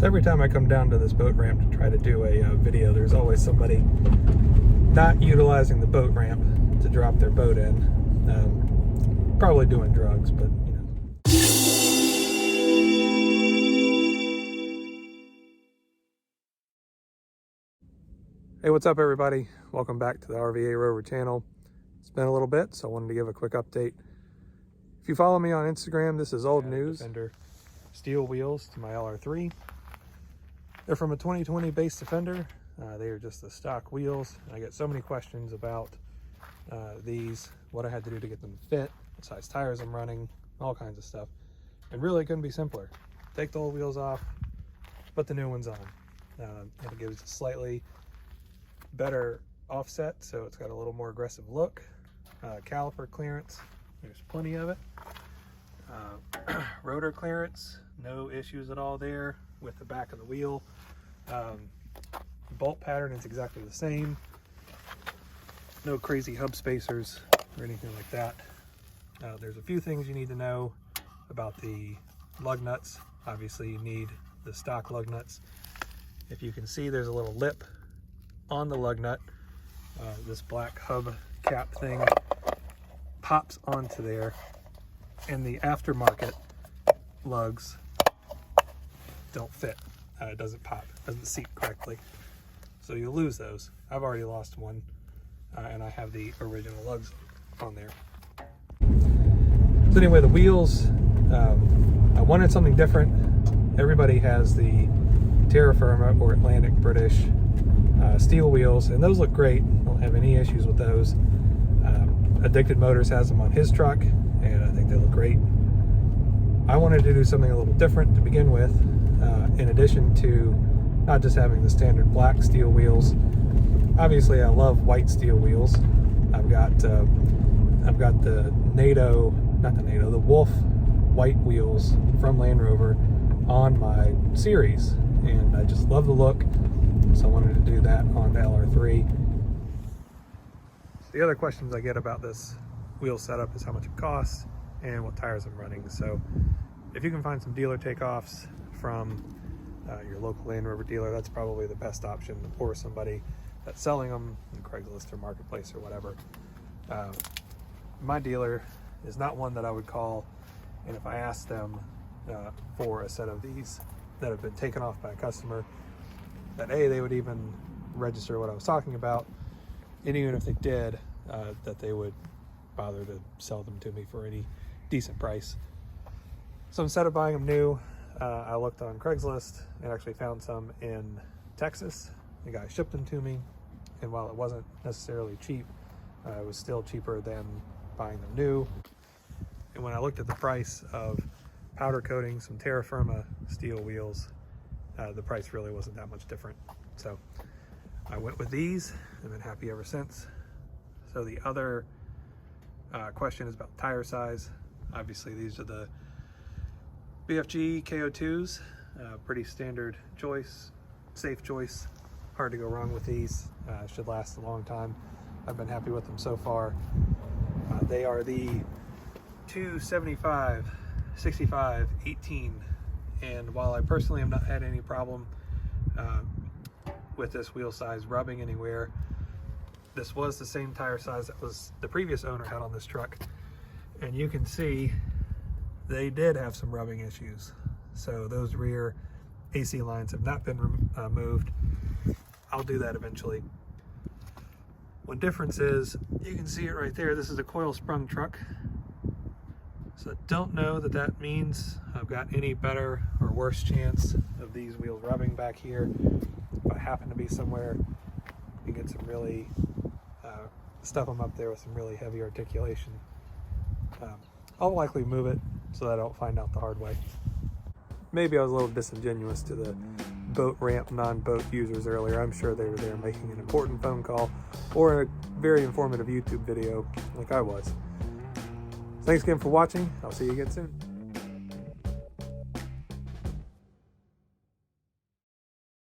So every time I come down to this boat ramp to try to do a video, there's always somebody not utilizing the boat ramp to drop their boat in. Probably doing drugs, but you know. Hey, what's up everybody? Welcome back to the RVA Rover channel. It's been a little bit, so I wanted to give a quick update. If you follow me on Instagram, this is old news. Defender steel wheels to my LR3. They're from a 2020 base Defender. They are just the stock wheels. I get so many questions about these, what I had to do to get them to fit, what size tires I'm running, all kinds of stuff. And really, it couldn't be simpler. Take the old wheels off, put the new ones on. It gives a slightly better offset, so it's got a little more aggressive look. Caliper clearance, there's plenty of it. Rotor clearance, no issues at all there with the back of the wheel. Bolt pattern is exactly the same. No crazy hub spacers or anything like that. There's a few things you need to know about the lug nuts. Obviously you need the stock lug nuts. If you can see, there's a little lip on the lug nut. This black hub cap thing pops onto there, and the aftermarket lugs don't fit. It doesn't pop, doesn't seat correctly, so you lose those. I've already lost one, and I have the original lugs on there. So anyway, the wheels, I wanted something different. Everybody has the Terrafirma or Atlantic British steel wheels, and those look great. Don't have any issues with those. Addicted Motors has them on his truck, and I think they look great. I wanted to do something a little different to begin with. In addition to not just having the standard black steel wheels, obviously I love white steel wheels. I've got the the Wolf white wheels from Land Rover on my Series, and I just love the look, so I wanted to do that on the LR3. The other questions I get about this wheel setup is how much it costs and what tires I'm running. So if you can find some dealer takeoffs from your local Land Rover dealer, that's probably the best option, or somebody that's selling them in Craigslist or Marketplace or whatever. My dealer is not one that I would call, and if I asked them for a set of these that have been taken off by a customer, that they would even register what I was talking about, and even if they did, that they would bother to sell them to me for any decent price. So instead of buying them new, I looked on Craigslist and actually found some in Texas. The guy shipped them to me, and while it wasn't necessarily cheap, it was still cheaper than buying them new. And when I looked at the price of powder coating some Terrafirma steel wheels, the price really wasn't that much different. So I went with these and been happy ever since. So the other question is about tire size. Obviously these are the BFG KO2s, pretty standard choice, safe choice, hard to go wrong with these. Should last a long time. I've been happy with them so far. They are the 275, 65, 18, and while I personally have not had any problem with this wheel size rubbing anywhere, this was the same tire size that was the previous owner had on this truck, and you can see they did have some rubbing issues. So those rear AC lines have not been moved. I'll do that eventually. One difference is, you can see it right there, this is a coil sprung truck. So I don't know that that means I've got any better or worse chance of these wheels rubbing back here. If I happen to be somewhere and get some really, stuff them up there with some really heavy articulation, I'll likely move it so that I don't find out the hard way. Maybe I was a little disingenuous to the boat ramp non-boat users earlier. I'm sure they were there making an important phone call or a very informative YouTube video like I was. Thanks again for watching. I'll see you again soon.